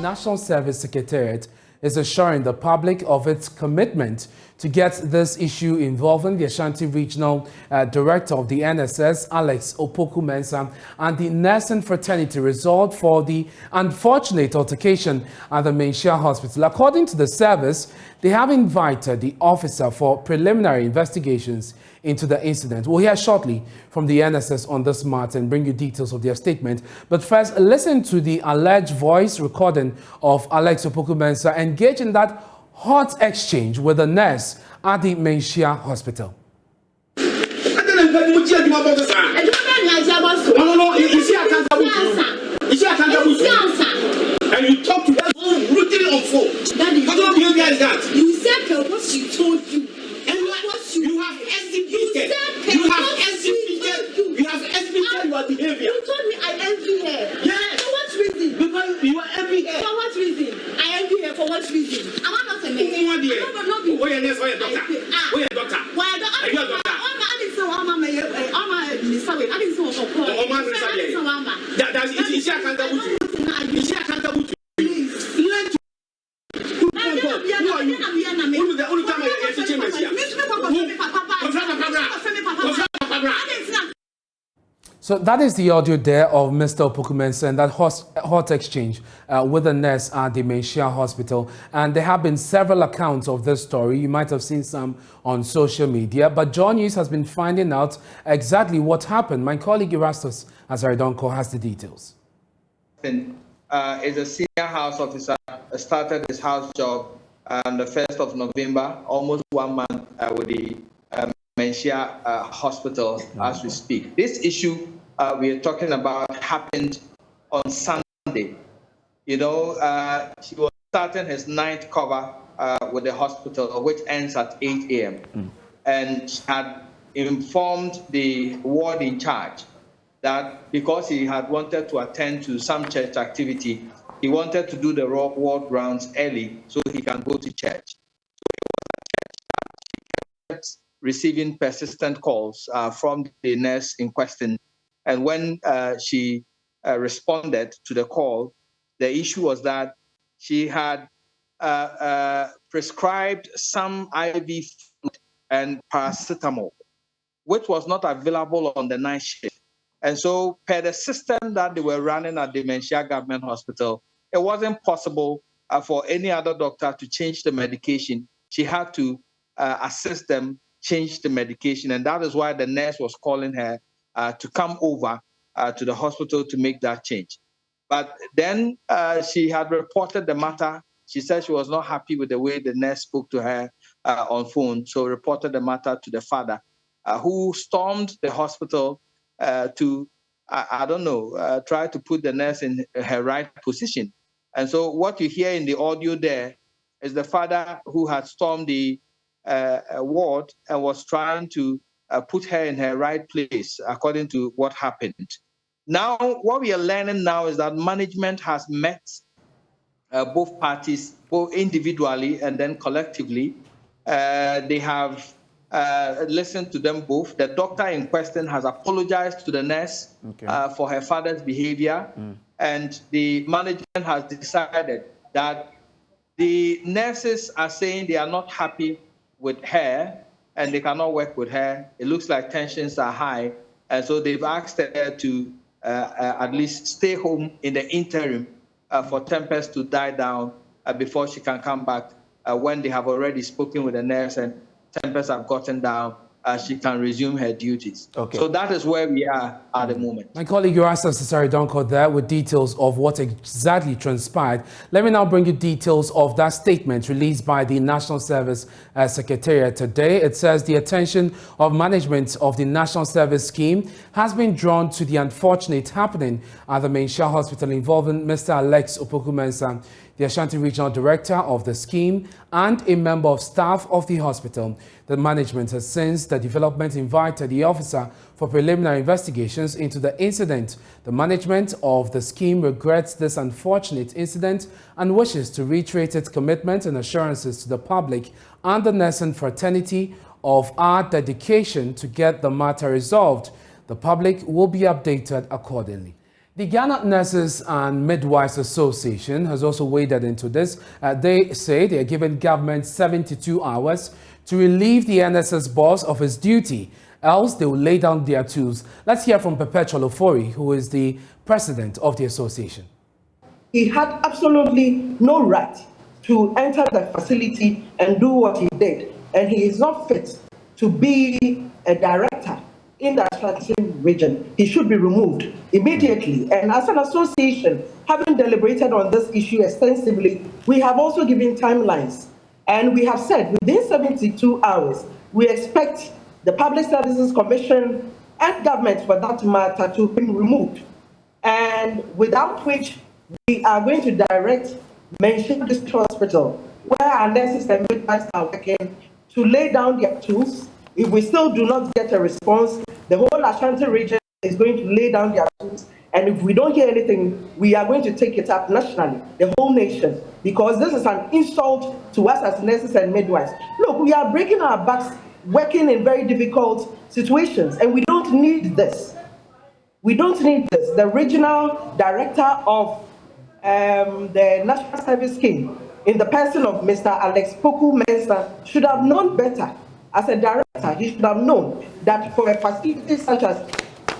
National Service Secretariat is assuring the public of its commitment to get this issue involving the Ashanti Regional Director of the NSS, Alex Opoku-Mensah, and the nursing fraternity resolved for the unfortunate altercation at the Menchia Hospital. According to the service, they have invited the officer for preliminary investigations into the incident. We'll hear shortly from the NSS on this matter and bring you details of their statement. But first, listen to the alleged voice recording of Alex Opoku-Mensah engaged in that hot exchange with a nurse at the Menchia Hospital. And you talk to them brutally on phone. What kind of behavior is that? You said what she told you. And you have exhibited. You have exhibited your behavior. You told me I envy her. Yes. For what reason? Because you are envy her. For what reason? I envy her. For what reason? Am I not a man? No, where are you doctor? Where are doctor? Why are you doctor? Is she accountable to you? Is she accountable to you? Learn to. Who are you? So that is the audio there of Mr. Opoku-Mensah and that hot exchange with a nurse at the Menchia Hospital. And there have been several accounts of this story. You might have seen some on social media. But John News has been finding out exactly what happened. My colleague Erastus Azaridonko has the details. Is a senior house officer, started his house job on the 1st of November, almost 1 month with the Menchia Hospital as we speak. This issue we are talking about happened on Sunday. You know, he was starting his night cover with the hospital, which ends at 8 a.m. And had informed the ward in charge that because he had wanted to attend to some church activity, he wanted to do the ward rounds early so he can go to church. So he was receiving persistent calls from the nurse in question. And when she responded to the call, the issue was that she had prescribed some IV fluid and paracetamol, which was not available on the night shift. And so, per the system that they were running at the Menchia Government Hospital, it wasn't possible for any other doctor to change the medication. She had to assist them change the medication. And that is why the nurse was calling her to come over to the hospital to make that change. But then she had reported the matter. She said she was not happy with the way the nurse spoke to her on phone. So reported the matter to the father, who stormed the hospital to, I don't know, try to put the nurse in her right position. And so what you hear in the audio there is the father who had stormed the ward and was trying to put her in her right place, according to what happened. Now, what we are learning now is that management has met both parties, both individually and then collectively. They have listened to them both. The doctor in question has apologized to the nurse for her father's behavior. And the management has decided that the nurses are saying they are not happy with her and they cannot work with her. It looks like tensions are high. And so they've asked her to at least stay home in the interim for tempers to die down before she can come back. When they have already spoken with the nurse and tempers have gotten down, she can resume her duties. So that is where we are at the moment. My colleague Erastus Azaridonko there with details of what exactly transpired. Let me now bring you details of that statement released by the National Service Secretariat today. It says the attention of management of the National Service Scheme has been drawn to the unfortunate happening at the Menchia Hospital involving Mr. Alex Opoku-Mensah, the Ashanti Regional Director of the scheme and a member of staff of the hospital. The management has since the development invited the officer for preliminary investigations into the incident. The management of the scheme regrets this unfortunate incident and wishes to reiterate its commitment and assurances to the public and the nursing fraternity of our dedication to get the matter resolved. The public will be updated accordingly. The Ghana Nurses and Midwives Association has also waded into this. They say they are giving government 72 hours to relieve the NSS boss of his duty, else they will lay down their tools. Let's hear from Perpetual Ofori, who is the president of the association. He had absolutely no right to enter the facility and do what he did, and he is not fit to be a director in the Ashanti region. He should be removed immediately. And as an association, having deliberated on this issue extensively, we have also given timelines. And we have said within 72 hours, we expect the Public Services Commission and government, for that matter, to be removed. And without which, we are going to direct Mention District Hospital, where our nurses and midwives are working, to lay down their tools. If we still do not get a response, the whole Ashanti region is going to lay down their tools. And if we don't hear anything, we are going to take it up nationally, the whole nation, because this is an insult to us as nurses and midwives. Look, we are breaking our backs, working in very difficult situations, and we don't need this. We don't need this. The regional director of the National Service Scheme, in the person of Mr. Alex Poku Mensah, should have known better. As a director, he should have known that for a facility such as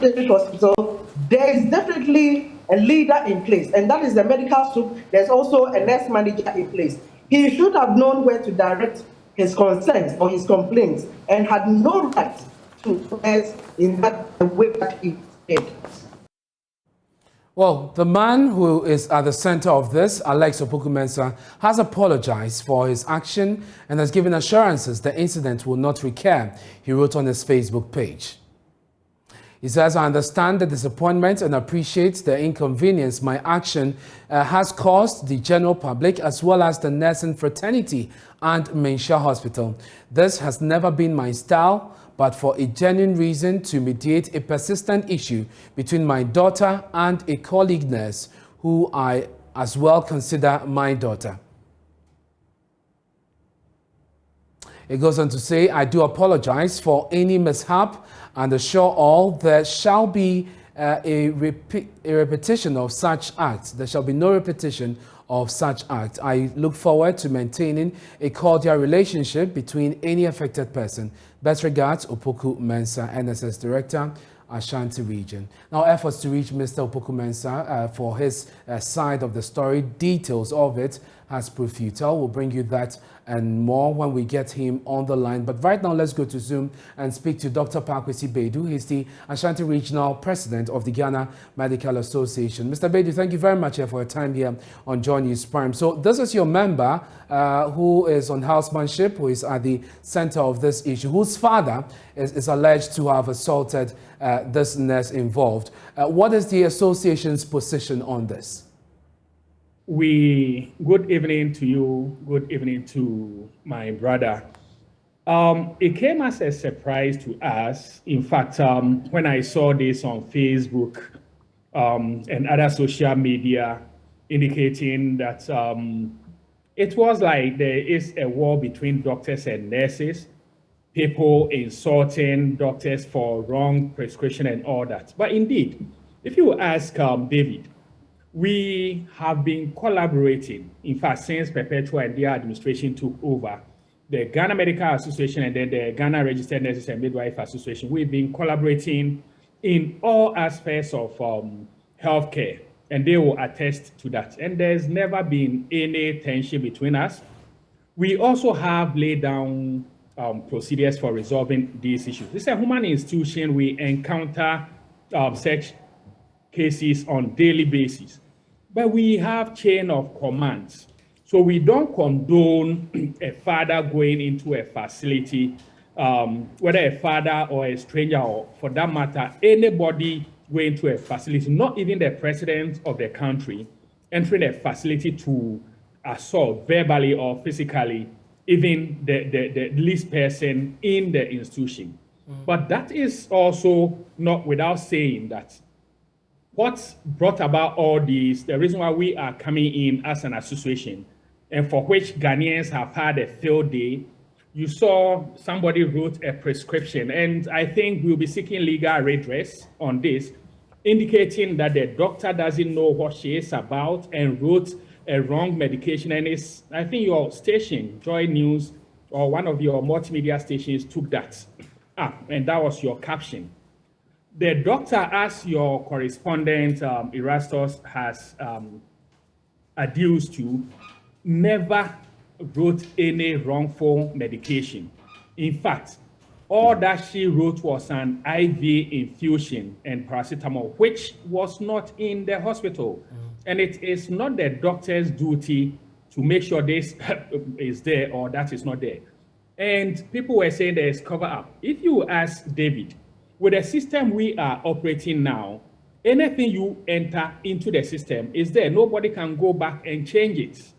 the hospital, there is definitely a leader in place, and that is the medical soup. There's also a nurse manager in place. He should have known where to direct his concerns or his complaints, and had no right to press in that way that he did. Well, the man who is at the center of this, Alex Opoku Mensah, has apologized for his action and has given assurances the incident will not recur, he wrote on his Facebook page. He says, I understand the disappointment and appreciate the inconvenience my action has caused the general public as well as the nursing fraternity and Mensia Hospital. This has never been my style, but for a genuine reason to mediate a persistent issue between my daughter and a colleague nurse who I as well consider my daughter. It goes on to say, I do apologize for any mishap and assure all there shall be a repetition of such acts. There shall be no repetition of such acts. I look forward to maintaining a cordial relationship between any affected person. Best regards, Opoku Mensah, NSS Director, Ashanti Region. Now, efforts to reach Mr. Opoku Mensah for his side of the story, details of it, has proved futile. We'll bring you that and more when we get him on the line. But right now, let's go to Zoom and speak to Dr. Pakwesi Bedu. He's the Ashanti Regional President of the Ghana Medical Association. Mr. Bedu, thank you very much for your time here on Joy News Prime. So this is your member who is on housemanship, who is at the center of this issue, whose father is alleged to have assaulted this nurse involved. What is the association's position on this? Good evening to you, good evening to my brother. It came as a surprise to us. In fact, when I saw this on Facebook and other social media indicating that it was like there is a war between doctors and nurses, people insulting doctors for wrong prescription and all that. But indeed, if you ask David, we have been collaborating, in fact, since Perpetua and their administration took over, the Ghana Medical Association and then the Ghana Registered Nurses and Midwife Association. We've been collaborating in all aspects of healthcare, and they will attest to that. And there's never been any tension between us. We also have laid down procedures for resolving these issues. This is a human institution. We encounter such cases on daily basis, but we have chain of commands. So we don't condone a father going into a facility, whether a father or a stranger, or for that matter, anybody going to a facility, not even the president of the country, entering a facility to assault verbally or physically, even the least person in the institution. But that is also not without saying that what brought about all these, the reason why we are coming in as an association, and for which Ghanaians have had a field day, you saw somebody wrote a prescription, and I think we'll be seeking legal redress on this. indicating that the doctor doesn't know what she is about and wrote a wrong medication. And it's, I think your station, Joy News, or one of your multimedia stations took that up, and that was your caption. The doctor, as your correspondent, Erastus, has adduced to, never wrote any wrongful medication. In fact, all that she wrote was an IV infusion and paracetamol, which was not in the hospital. And it is not the doctor's duty to make sure this is there or that is not there. And people were saying there is cover up. If you ask David, with the system we are operating now, anything you enter into the system is there. Nobody can go back and change it.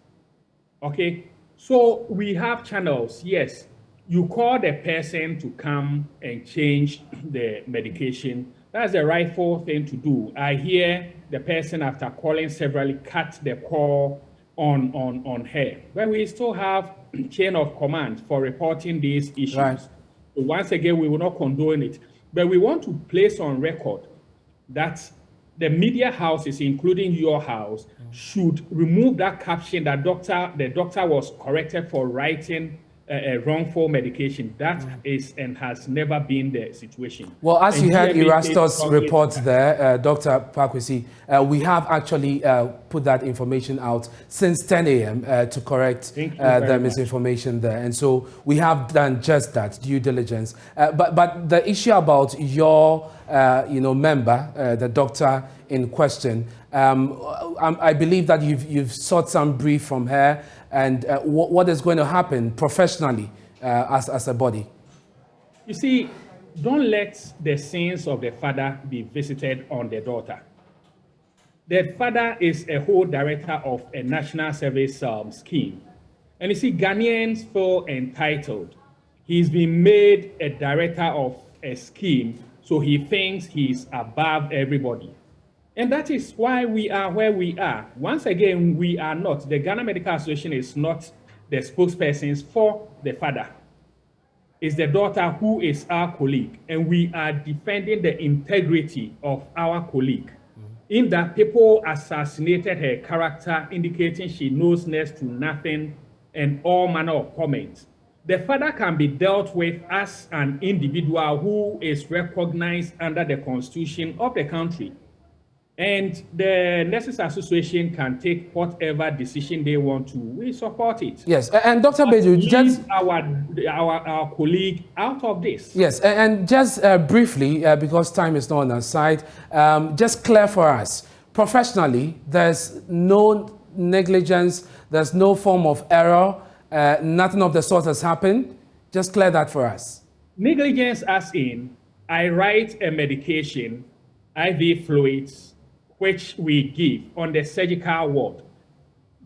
Okay? So we have channels, yes. You call the person to come and change the medication. That's the rightful thing to do. I hear the person, after calling severally, cut the call on her. But we still have chain of command for reporting these issues. Right. So once again, we will not condone it. But we want to place on record that the media houses, including your house, should remove that caption that the doctor was corrected for writing a wrongful medication. That is and has never been the situation. Well, as And you heard GMA Erastus' says report there, Dr. Pakwesi, we have actually put that information out since 10 a.m. To correct the misinformation there. And so we have done just that, due diligence. But the issue about your member, the doctor in question, I believe that you've sought some brief from her, and what is going to happen professionally as a body? You see, don't let the sins of the father be visited on the daughter. The father is a whole director of a national service scheme. And you see, Ghanaians feel entitled. He's been made a director of a scheme, so he thinks he's above everybody. And that is why we are where we are. Once again, we are not. The Ghana Medical Association is not the spokespersons for the father. It's the daughter who is our colleague. And we are defending the integrity of our colleague. In that, people assassinated her character, indicating she knows next to nothing and all manner of comments. The father can be dealt with as an individual who is recognized under the constitution of the country. And the Nurses Association can take whatever decision they want to. We support it. Yes, and Dr. Bedu, just our colleague out of this. Yes, and just briefly, because time is not on our side, just clear for us, professionally, there's no negligence, there's no form of error, nothing of the sort has happened. Just clear that for us. Negligence as in, I write a medication, IV fluids, which we give on the surgical ward.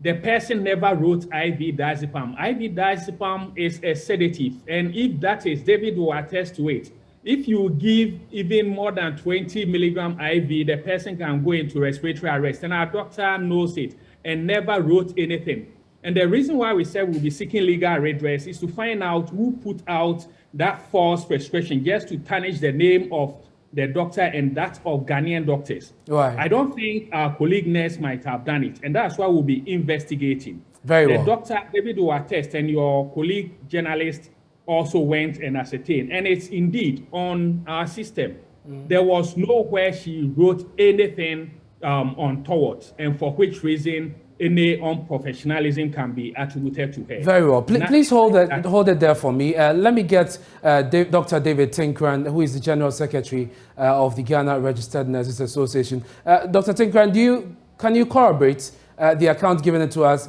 The person never wrote IV diazepam. IV diazepam is a sedative, and if that is, David will attest to it. If you give even more than 20 milligram IV, the person can go into respiratory arrest, and our doctor knows it and never wrote anything. And the reason why we said we'll be seeking legal redress is to find out who put out that false prescription just to tarnish the name of the doctor and that of Ghanaian doctors. Right. I don't think our colleague nurse might have done it, and that's why we'll be investigating. Very well. The doctor, David, will attest, and your colleague journalist also went and ascertained, and it's indeed on our system. There was nowhere she wrote anything untoward, and for which reason any unprofessionalism can be attributed to her. Very well. Please hold it there for me. Let me get Dr. David Tinkran, who is the General Secretary of the Ghana Registered Nurses Association. Dr. Tinkran, can you corroborate the account given to us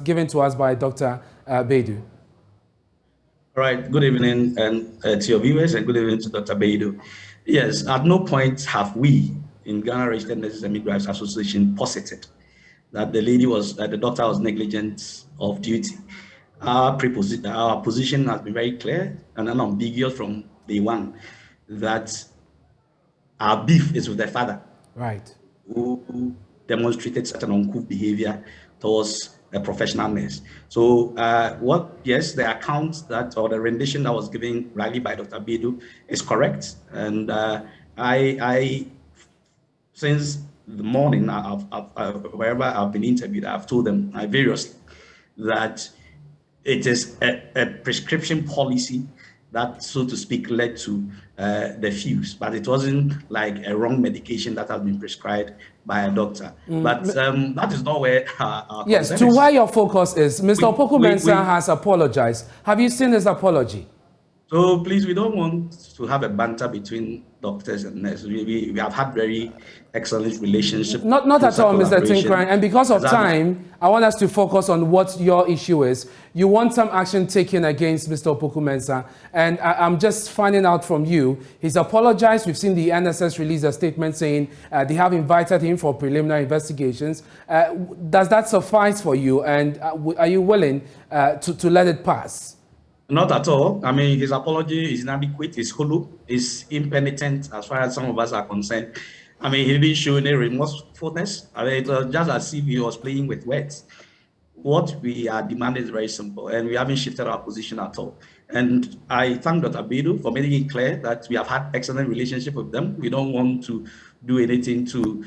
by Dr. Bedu? All right. Good evening and to your viewers, and good evening to Dr. Bedu. Yes, at no point have we in Ghana Registered Nurses and Midwives Association posited that the doctor was negligent of duty. Our position has been very clear and unambiguous from day one that our beef is with the father, right, who demonstrated certain uncouth behavior towards a professional nurse. So the account or the rendition that was given rightly by Dr. Bedu is correct, and I since the morning, wherever I've been interviewed, I've told them variously that it is a prescription policy that, so to speak, led to the fuse, but it wasn't like a wrong medication that has been prescribed by a doctor. But that is not where our yes, concern to is. where your focus is. Mr. Opoku-Mensah has apologized. Have you seen his apology? So please, we don't want to have a banter between doctors and nurses. We have had very excellent relationship. Not at all, Mr. Tinkran. And because of time, I want us to focus on what your issue is. You want some action taken against Mr. Opoku-Mensah. And I'm just finding out from you, he's apologized. We've seen the NSS release a statement saying they have invited him for preliminary investigations. Does that suffice for you? And are you willing to let it pass? Not at all. I mean, his apology is inadequate, it's hollow, it's impenitent as far as some of us are concerned. I mean, he didn't show any remorsefulness. I mean, it was just as if he was playing with words. What we are demanding is very simple, and we haven't shifted our position at all. And I thank Dr. Bedu for making it clear that we have had excellent relationship with them. We don't want to do anything to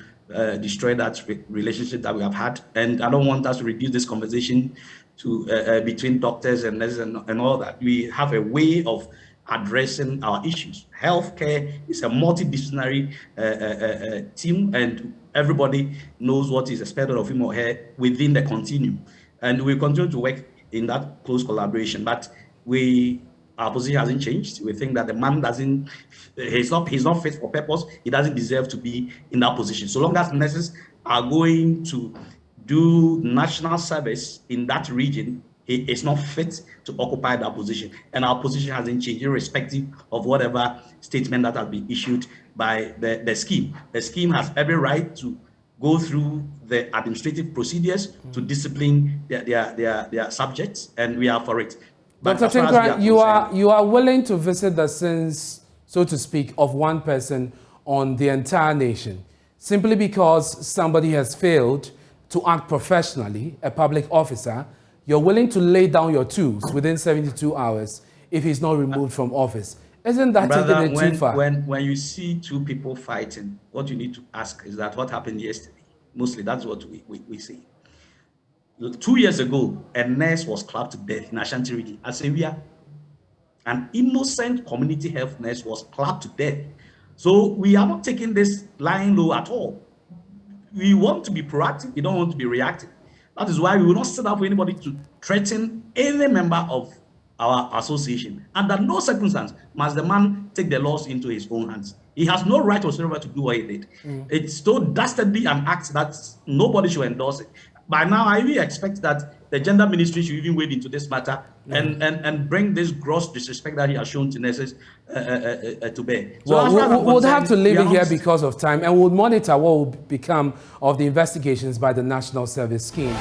destroy that relationship that we have had. And I don't want us to reduce this conversation to between doctors and nurses and all that. We have a way of addressing our issues. Healthcare is a multidisciplinary team, and everybody knows what is expected of him or her within the continuum. And we continue to work in that close collaboration. But our position hasn't changed. We think that the man he's not fit for purpose. He doesn't deserve to be in that position. So long as nurses are going to do national service in that region, he is not fit to occupy that position. And our position hasn't changed, irrespective of whatever statement that has been issued by the scheme. The scheme has every right to go through the administrative procedures to discipline their subjects, and we are for it. But Dr. Tinkran, you are willing to visit the sins, so to speak, of one person on the entire nation, simply because somebody has failed to act professionally, a public officer. You're willing to lay down your tools within 72 hours if he's not removed from office. Isn't that taking it too far? When you see two people fighting, what you need to ask is that what happened yesterday? Mostly, that's what we see. 2 years ago, a nurse was clapped to death in Ashanti Region. An innocent community health nurse was clapped to death. So we are not taking this lying low at all. We want to be proactive. We don't want to be reactive. That is why we will not sit up for anybody to threaten any member of our association. Under no circumstance must the man take the laws into his own hands. He has no right whatsoever to do what he did. It's so dastardly an act that nobody should endorse it. By now, I really expect that the gender ministry should even wade into this matter and bring this gross disrespect that he has shown to nurses to bear. So well, we'll have to leave it here because of time, and we'll monitor what will become of the investigations by the National Service Scheme.